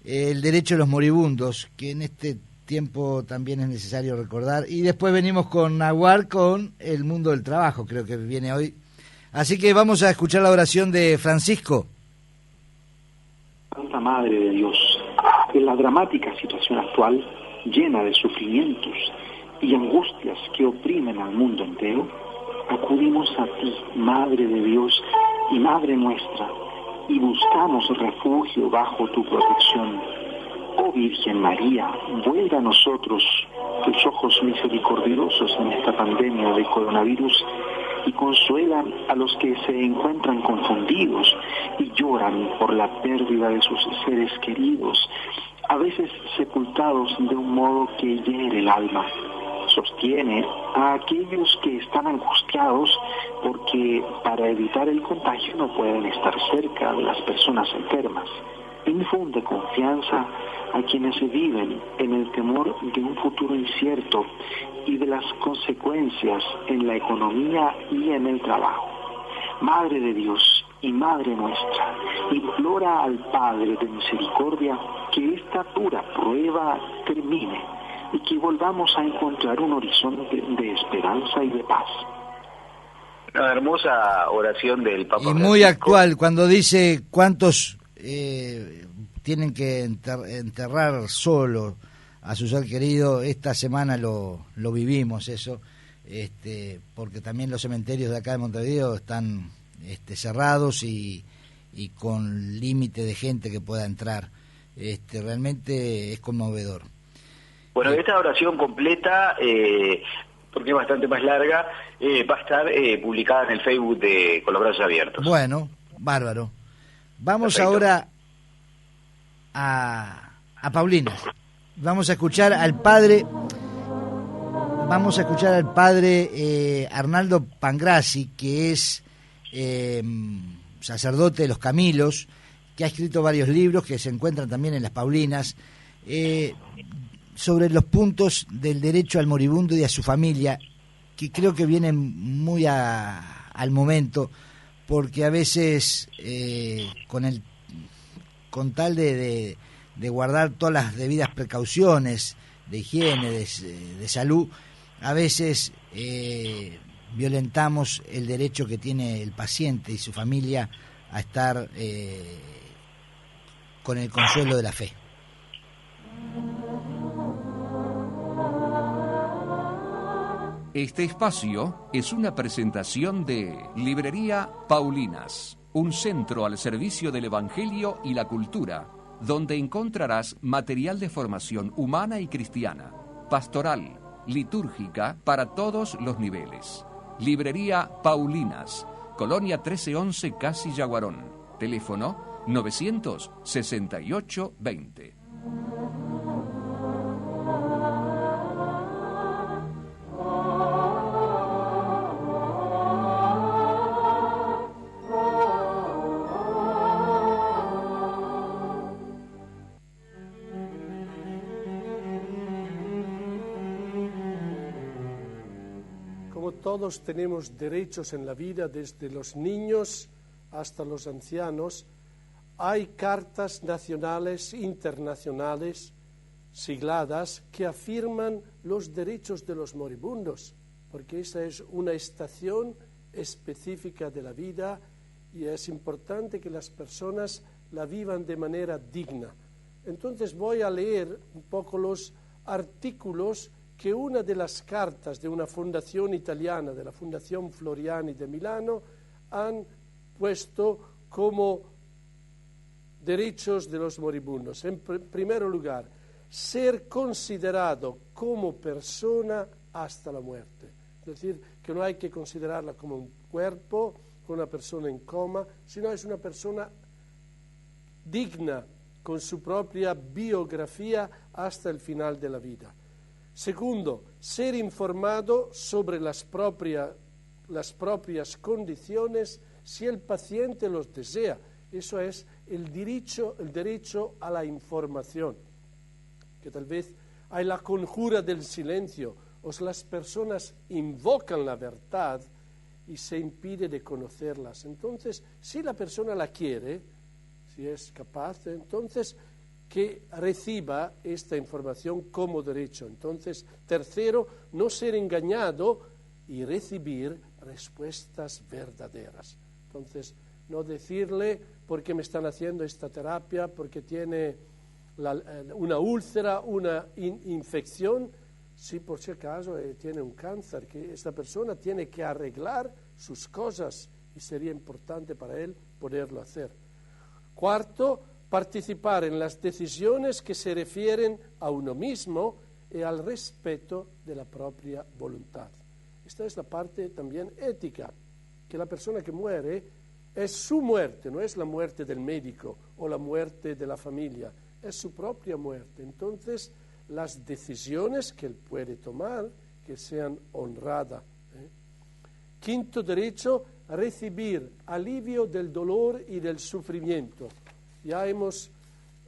el derecho de los moribundos, que en este tiempo también es necesario recordar, y después venimos con Nahuar, con el mundo del trabajo, creo que viene hoy. Así que vamos a escuchar la oración de Francisco. Santa Madre de Dios, en la dramática situación actual, llena de sufrimientos y angustias que oprimen al mundo entero, acudimos a ti, Madre de Dios y Madre nuestra, y buscamos refugio bajo tu protección. Oh Virgen María, vuelve a nosotros tus ojos misericordiosos en esta pandemia de coronavirus y consuela a los que se encuentran confundidos y lloran por la pérdida de sus seres queridos, a veces sepultados de un modo que hiere el alma. Sostiene a aquellos que están angustiados porque para evitar el contagio no pueden estar cerca de las personas enfermas. Infunde confianza a quienes viven en el temor de un futuro incierto y de las consecuencias en la economía y en el trabajo. Madre de Dios y Madre nuestra, implora al Padre de misericordia que esta dura prueba termine y que volvamos a encontrar un horizonte de esperanza y de paz. Una hermosa oración del Papa y muy Francisco. Actual, cuando dice cuántos tienen que enterrar solo a su ser querido. Esta semana lo vivimos eso, porque también los cementerios de acá de Montevideo están cerrados y con límite de gente que pueda entrar. Realmente es conmovedor. Bueno, esta oración completa, porque es bastante más larga, va a estar publicada en el Facebook de Con los Brazos Abiertos. Bueno, bárbaro. Vamos Perfecto. Ahora a Paulinas. Vamos a escuchar al padre Arnaldo Pangrassi, que es sacerdote de los Camilos, que ha escrito varios libros que se encuentran también en las Paulinas, sobre los puntos del derecho al moribundo y a su familia, que creo que vienen muy al momento, porque a veces con tal de guardar todas las debidas precauciones de higiene, de salud, a veces violentamos el derecho que tiene el paciente y su familia a estar con el consuelo de la fe. Este espacio es una presentación de Librería Paulinas, un centro al servicio del Evangelio y la cultura, donde encontrarás material de formación humana y cristiana, pastoral, litúrgica para todos los niveles. Librería Paulinas, Colonia 1311 Casi Yaguarón, teléfono 968-20. Todos tenemos derechos en la vida, desde los niños hasta los ancianos. Hay cartas nacionales, internacionales, sigladas, que afirman los derechos de los moribundos, porque esa es una estación específica de la vida y es importante que las personas la vivan de manera digna. Entonces voy a leer un poco los artículos que una de las cartas de una fundación italiana, de la Fundación Floriani de Milano, han puesto como derechos de los moribundos. En primer lugar, ser considerado como persona hasta la muerte. Es decir, que no hay que considerarla como un cuerpo, como una persona en coma, sino es una persona digna, con su propia biografía hasta el final de la vida. Segundo, ser informado sobre las propias condiciones si el paciente los desea. Eso es el derecho a la información, que tal vez hay la conjura del silencio, o las personas invocan la verdad y se impide de conocerlas. Entonces, si la persona la quiere, si es capaz, entonces que reciba esta información como derecho. Entonces, tercero, no ser engañado y recibir respuestas verdaderas. Entonces, no decirle por qué me están haciendo esta terapia, porque tiene una úlcera, una infección, si por si acaso tiene un cáncer, que esta persona tiene que arreglar sus cosas y sería importante para él poderlo hacer. Cuarto, participar en las decisiones que se refieren a uno mismo y al respeto de la propia voluntad. Esta es la parte también ética, que la persona que muere es su muerte, no es la muerte del médico o la muerte de la familia, es su propia muerte. Entonces, las decisiones que él puede tomar, que sean honradas. Quinto derecho, recibir alivio del dolor y del sufrimiento. Ya hemos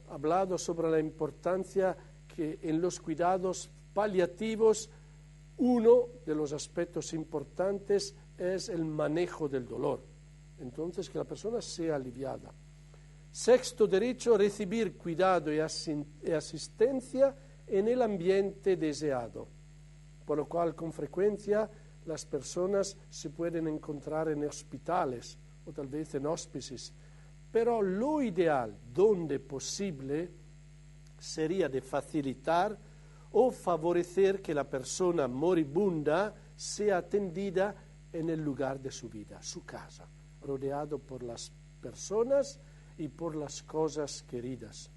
hablado sobre la importancia que en los cuidados paliativos uno de los aspectos importantes es el manejo del dolor. Entonces, que la persona sea aliviada. Sexto derecho, recibir cuidado y asistencia en el ambiente deseado, por lo cual con frecuencia las personas se pueden encontrar en hospitales o tal vez en hospices. Pero lo ideal, donde posible, sería de facilitar o favorecer que la persona moribunda sea atendida en el lugar de su vida, su casa, rodeado por las personas y por las cosas queridas.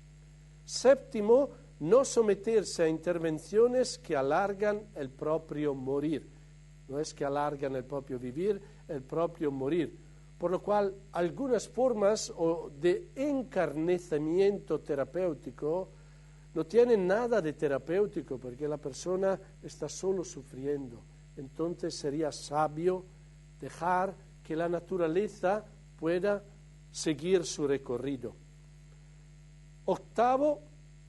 Séptimo, no someterse a intervenciones que alargan el propio morir. No es que alargan el propio vivir, el propio morir. Por lo cual, algunas formas de encarnizamiento terapéutico no tienen nada de terapéutico, porque la persona está solo sufriendo. Entonces sería sabio dejar que la naturaleza pueda seguir su recorrido. Octavo,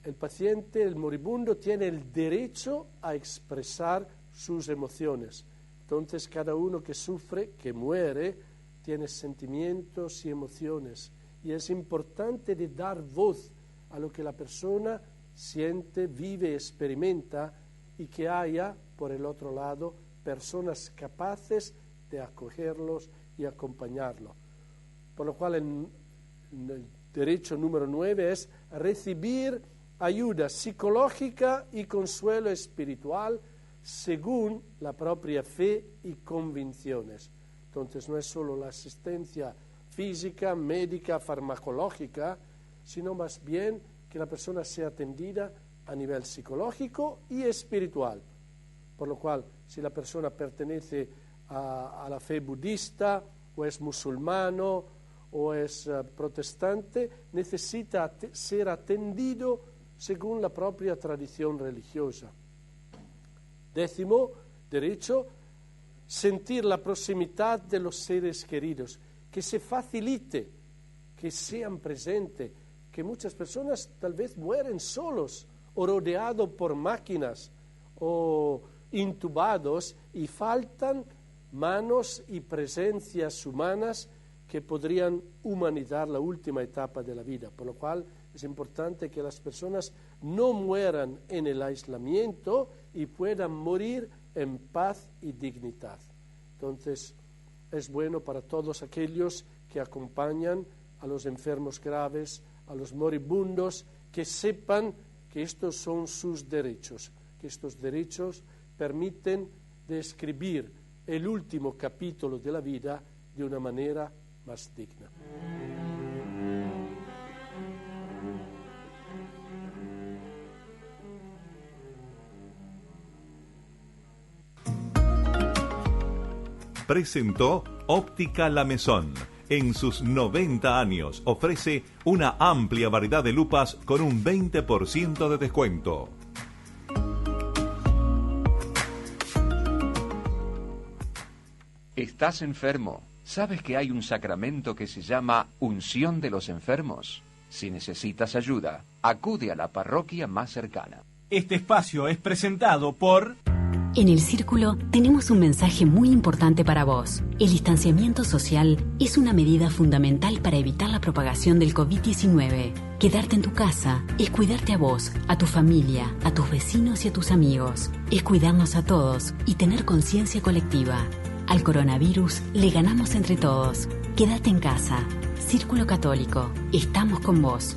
el paciente, el moribundo, tiene el derecho a expresar sus emociones. Entonces, cada uno que sufre, que muere, tiene sentimientos y emociones, y es importante de dar voz a lo que la persona siente, vive, experimenta, y que haya, por el otro lado, personas capaces de acogerlos y acompañarlos. Por lo cual el derecho número 9 es recibir ayuda psicológica y consuelo espiritual según la propia fe y convicciones. Entonces no es solo la asistencia física, médica, farmacológica, sino más bien que la persona sea atendida a nivel psicológico y espiritual. Por lo cual, si la persona pertenece a la fe budista, o es musulmano, o es protestante, necesita ser atendido según la propia tradición religiosa. 10º derecho, sentir la proximidad de los seres queridos, que se facilite, que sean presentes, que muchas personas tal vez mueren solos o rodeados por máquinas o intubados y faltan manos y presencias humanas que podrían humanizar la última etapa de la vida, por lo cual es importante que las personas no mueran en el aislamiento y puedan morir en paz y dignidad. Entonces, es bueno para todos aquellos que acompañan a los enfermos graves, a los moribundos, que sepan que estos son sus derechos, que estos derechos permiten describir el último capítulo de la vida de una manera más digna. Presentó Óptica La Maison. En sus 90 años ofrece una amplia variedad de lupas con un 20% de descuento. ¿Estás enfermo? ¿Sabes que hay un sacramento que se llama unción de los enfermos? Si necesitas ayuda, acude a la parroquia más cercana. Este espacio es presentado por... En El Círculo tenemos un mensaje muy importante para vos. El distanciamiento social es una medida fundamental para evitar la propagación del COVID-19. Quedarte en tu casa es cuidarte a vos, a tu familia, a tus vecinos y a tus amigos. Es cuidarnos a todos y tener conciencia colectiva. Al coronavirus le ganamos entre todos. Quédate en casa. Círculo Católico. Estamos con vos.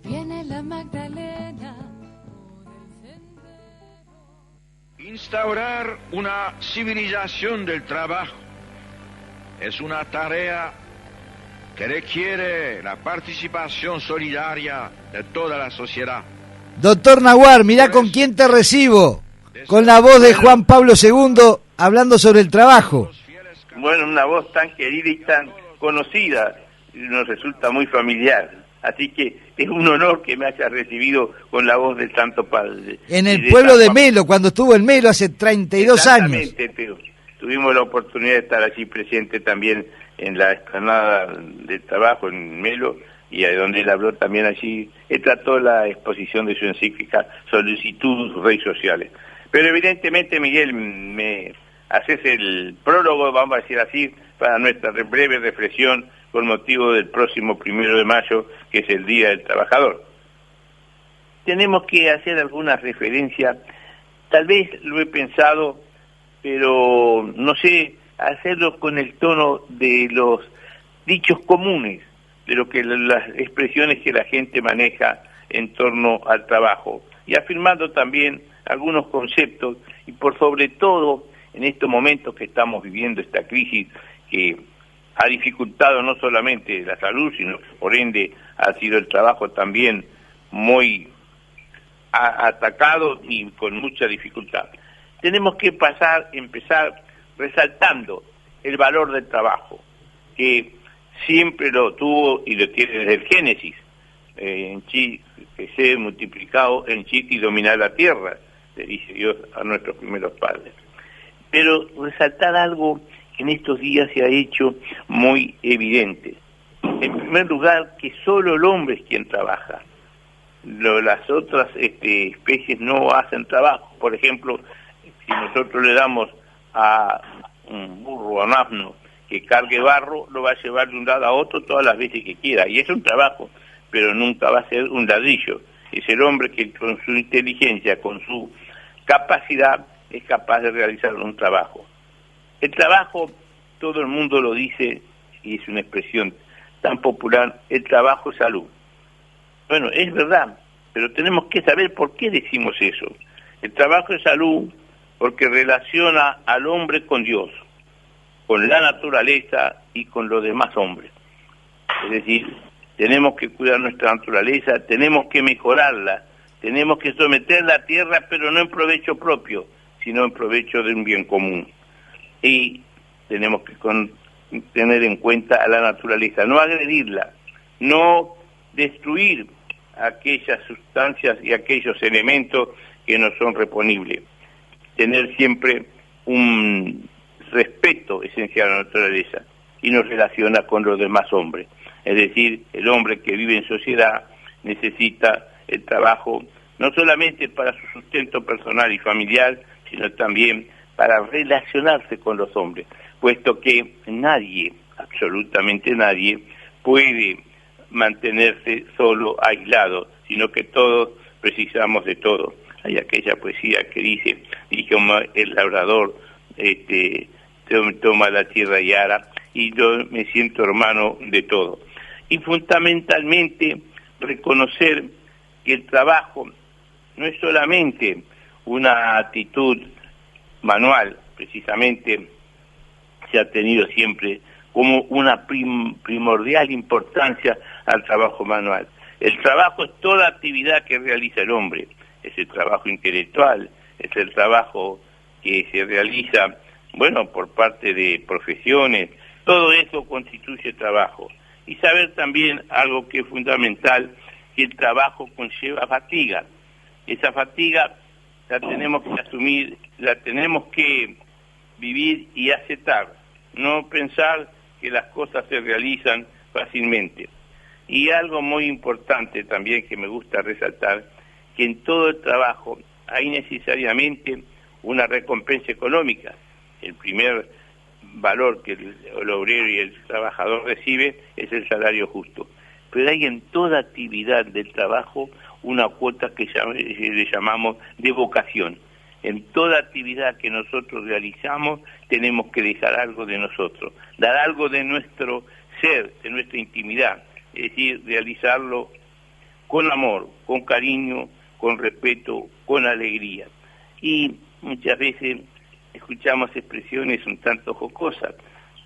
Viene la Magdalena. Instaurar una civilización del trabajo es una tarea que requiere la participación solidaria de toda la sociedad. Doctor Naguar, mirá con quién te recibo. Con la voz de Juan Pablo II hablando sobre el trabajo. Bueno, una voz tan querida y tan conocida nos resulta muy familiar. Así que es un honor que me hayas recibido con la voz del Santo Padre. En el pueblo de Melo, cuando estuvo en Melo hace 32 años. Exactamente, pero tuvimos la oportunidad de estar allí presente también en la explanada del trabajo en Melo, y a donde él habló también allí, él trató la exposición de su encíclica Solicitud Rei Sociales. Pero evidentemente, Miguel, me haces el prólogo, vamos a decir así, para nuestra breve reflexión con motivo del próximo 1 de mayo, que es el Día del Trabajador. Tenemos que hacer alguna referencia, tal vez lo he pensado, pero no sé, hacerlo con el tono de los dichos comunes, de lo que las expresiones que la gente maneja en torno al trabajo, y afirmando también algunos conceptos, y por sobre todo en estos momentos que estamos viviendo esta crisis que ha dificultado no solamente la salud, sino que por ende ha sido el trabajo también muy atacado y con mucha dificultad. Tenemos que empezar resaltando el valor del trabajo, que siempre lo tuvo y lo tiene desde el Génesis, en Chi, que se ha multiplicado en Chi y dominar la tierra, le dice Dios a nuestros primeros padres. Pero resaltar algo que en estos días se ha hecho muy evidente. En primer lugar, que solo el hombre es quien trabaja. Las otras especies no hacen trabajo. Por ejemplo, si nosotros le damos a un burro, a un asno, que cargue barro, lo va a llevar de un lado a otro todas las veces que quiera, y es un trabajo. pero nunca va a ser un ladrillo. Es el hombre que con su inteligencia, con su capacidad, es capaz de realizar un trabajo. El trabajo, todo el mundo lo dice, y es una expresión tan popular, el trabajo es salud. Bueno, es verdad, pero tenemos que saber por qué decimos eso. El trabajo es salud porque relaciona al hombre con Dios, con la naturaleza y con los demás hombres. Es decir, tenemos que cuidar nuestra naturaleza, tenemos que mejorarla, tenemos que someterla a tierra, pero no en provecho propio, sino en provecho de un bien común. Y tenemos que tener en cuenta a la naturaleza, no agredirla, no destruir aquellas sustancias y aquellos elementos que no son reponibles. Tener siempre un respeto esencial a la naturaleza y nos relaciona con los demás hombres. Es decir, el hombre que vive en sociedad necesita el trabajo no solamente para su sustento personal y familiar, sino también para relacionarse con los hombres, puesto que nadie, absolutamente nadie, puede mantenerse solo, aislado, sino que todos precisamos de todo. Hay aquella poesía que dice, y como el labrador toma la tierra y ara, y yo me siento hermano de todo. Y fundamentalmente reconocer que el trabajo no es solamente una actitud manual, precisamente se ha tenido siempre como una primordial importancia al trabajo manual. El trabajo es toda actividad que realiza el hombre, es el trabajo intelectual, es el trabajo que se realiza, bueno, por parte de profesiones, todo eso constituye trabajo. Y saber también algo que es fundamental, que el trabajo conlleva fatiga. Esa fatiga la tenemos que asumir, la tenemos que vivir y aceptar, no pensar que las cosas se realizan fácilmente. Y algo muy importante también que me gusta resaltar, que en todo el trabajo hay necesariamente una recompensa económica. El primer valor que el obrero y el trabajador recibe es el salario justo. Pero hay en toda actividad del trabajo una cuota que le llamamos de vocación. En toda actividad que nosotros realizamos tenemos que dejar algo de nosotros, dar algo de nuestro ser, de nuestra intimidad, es decir, realizarlo con amor, con cariño, con respeto, con alegría. Y muchas veces escuchamos expresiones un tanto jocosas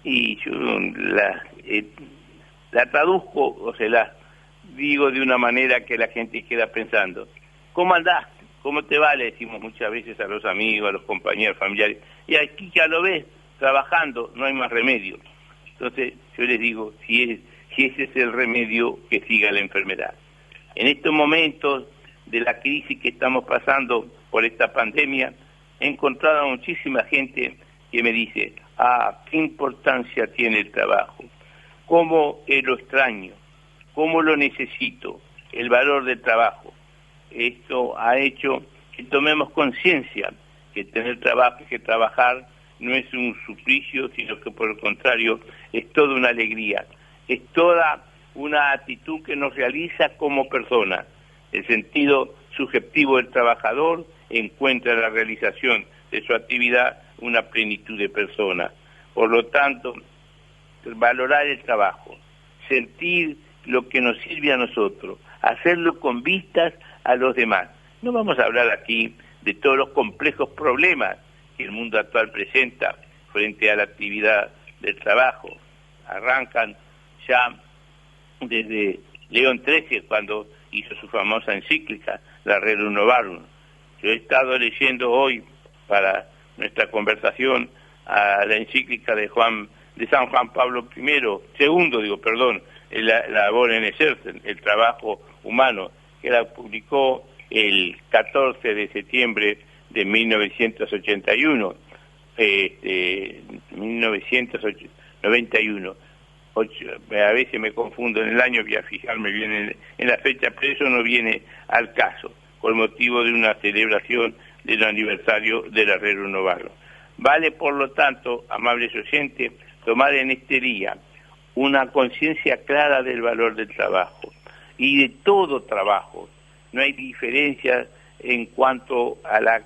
y yo la traduzco, o sea, la digo de una manera que la gente queda pensando. ¿Cómo andás? ¿Cómo te va? Le decimos muchas veces a los amigos, a los compañeros, familiares. Y aquí ya lo ves, trabajando, no hay más remedio. Entonces yo les digo, si ese es el remedio, que siga la enfermedad. En estos momentos de la crisis que estamos pasando por esta pandemia, he encontrado a muchísima gente que me dice, qué importancia tiene el trabajo, cómo lo extraño, cómo lo necesito, el valor del trabajo. Esto ha hecho que tomemos conciencia que tener trabajo, que trabajar no es un suplicio, sino que por el contrario es toda una alegría, es toda una actitud que nos realiza como persona. El sentido subjetivo del trabajador encuentra en la realización de su actividad una plenitud de persona. Por lo tanto, valorar el trabajo, sentir lo que nos sirve a nosotros, hacerlo con vistas a los demás. No vamos a hablar aquí de todos los complejos problemas que el mundo actual presenta frente a la actividad del trabajo. Arrancan ya desde León XIII, cuando hizo su famosa encíclica, la Rerum Novarum. Yo he estado leyendo hoy, para nuestra conversación, a la encíclica de San Juan Pablo II, la labor en exercen, el trabajo humano, que la publicó el 14 de septiembre de 1981, 1991. A veces me confundo en el año, voy a fijarme bien en la fecha, pero eso no viene al caso, con motivo de una celebración del aniversario de la Rerum Novarum. Vale, por lo tanto, amables oyentes, tomar en este día una conciencia clara del valor del trabajo, y de todo trabajo. No hay diferencia en cuanto a la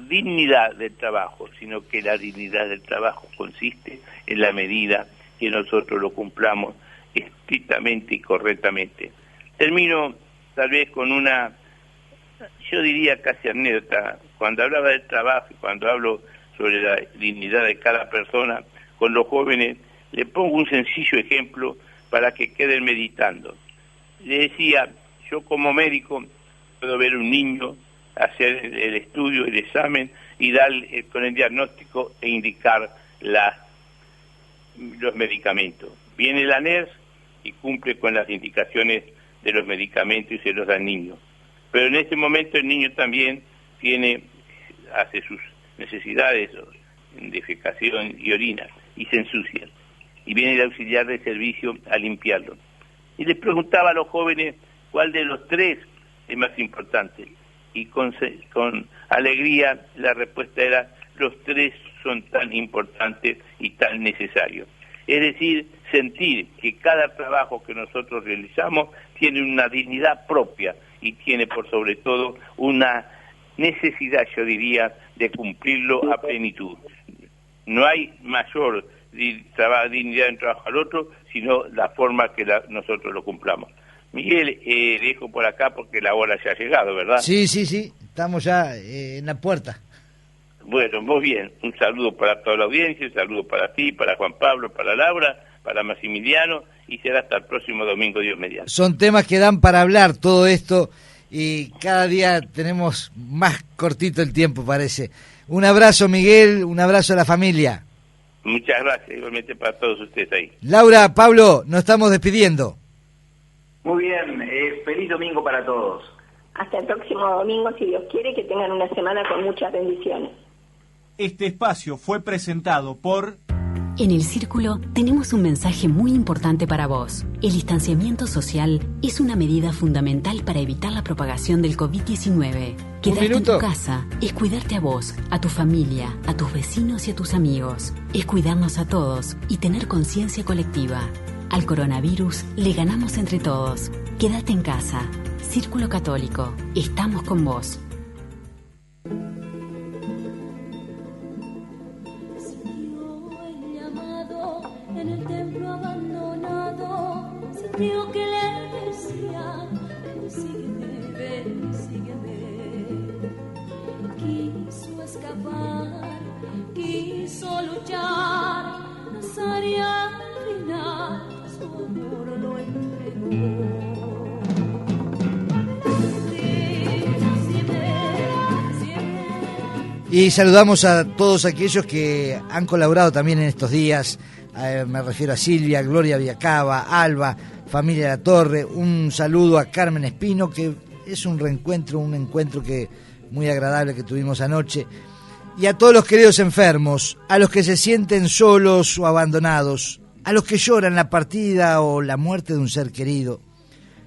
dignidad del trabajo, sino que la dignidad del trabajo consiste en la medida que nosotros lo cumplamos estrictamente y correctamente. Termino tal vez con una, yo diría casi anécdota. Cuando hablaba del trabajo y cuando hablo sobre la dignidad de cada persona, con los jóvenes le pongo un sencillo ejemplo para que queden meditando. Le decía, yo como médico puedo ver un niño, hacer el estudio, el examen y darle con el diagnóstico e indicar los medicamentos. Viene la NERS y cumple con las indicaciones de los medicamentos y se los da al niño. Pero en este momento el niño también hace sus necesidades, defecación y orina, y se ensucia. Y viene el auxiliar de servicio a limpiarlo. Y les preguntaba a los jóvenes cuál de los tres es más importante. Y con alegría la respuesta era: los tres son tan importantes y tan necesarios. Es decir, sentir que cada trabajo que nosotros realizamos tiene una dignidad propia y tiene por sobre todo una necesidad, yo diría, de cumplirlo a plenitud. No hay mayor dignidad en trabajo al otro, sino la forma que nosotros lo cumplamos. Miguel, dejo por acá porque la hora ya ha llegado, ¿verdad? Sí, estamos ya en la puerta. Bueno, muy bien. Un saludo para toda la audiencia, un saludo para ti, para Juan Pablo, para Laura, para Maximiliano, y será hasta el próximo domingo, Dios mediante. Son temas que dan para hablar todo esto y cada día tenemos más cortito el tiempo, parece. Un abrazo, Miguel, un abrazo a la familia. Muchas gracias, igualmente para todos ustedes ahí. Laura, Pablo, nos estamos despidiendo. Muy bien, feliz domingo para todos. Hasta el próximo domingo, si Dios quiere, que tengan una semana con muchas bendiciones. Este espacio fue presentado por... En El Círculo tenemos un mensaje muy importante para vos. El distanciamiento social es una medida fundamental para evitar la propagación del COVID-19. Quedarte en tu casa es cuidarte a vos, a tu familia, a tus vecinos y a tus amigos. Es cuidarnos a todos y tener conciencia colectiva. Al coronavirus le ganamos entre todos. Quédate en casa. Círculo Católico. Estamos con vos. En el templo abandonado, sintió que le decía: ven, sígueme. Quiso escapar, quiso luchar, Nazaria al final su amor lo entregó. Y saludamos a todos aquellos que han colaborado también en estos días. Me refiero a Silvia, Gloria Viacaba, Alba, familia La Torre. Un saludo a Carmen Espino, que es un encuentro que muy agradable que tuvimos anoche. Y a todos los queridos enfermos, a los que se sienten solos o abandonados, a los que lloran la partida o la muerte de un ser querido,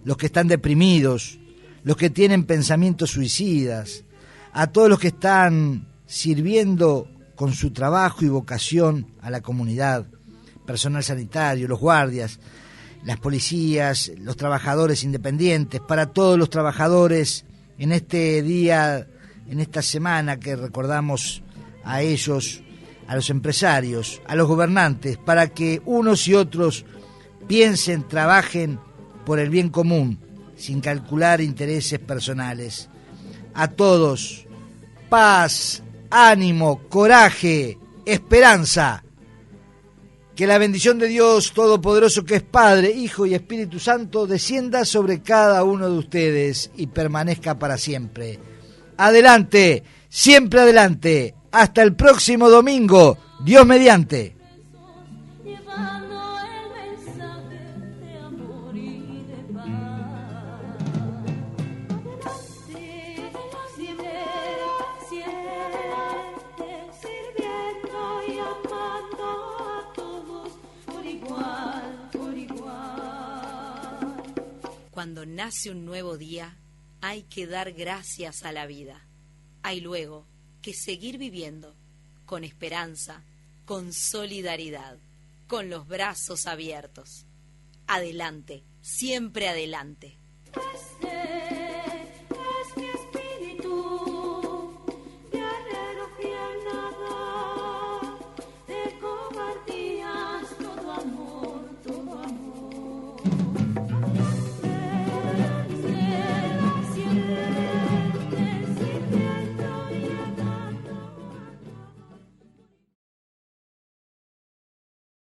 los que están deprimidos, los que tienen pensamientos suicidas, a todos los que están sirviendo con su trabajo y vocación a la comunidad, personal sanitario, los guardias, las policías, los trabajadores independientes, para todos los trabajadores en este día, en esta semana que recordamos a ellos, a los empresarios, a los gobernantes, para que unos y otros piensen, trabajen por el bien común, sin calcular intereses personales. A todos, paz, ánimo, coraje, esperanza. Que la bendición de Dios Todopoderoso, que es Padre, Hijo y Espíritu Santo, descienda sobre cada uno de ustedes y permanezca para siempre. Adelante, siempre adelante. Hasta el próximo domingo, Dios mediante. Cuando nace un nuevo día, hay que dar gracias a la vida. Hay luego que seguir viviendo con esperanza, con solidaridad, con los brazos abiertos. Adelante, siempre adelante.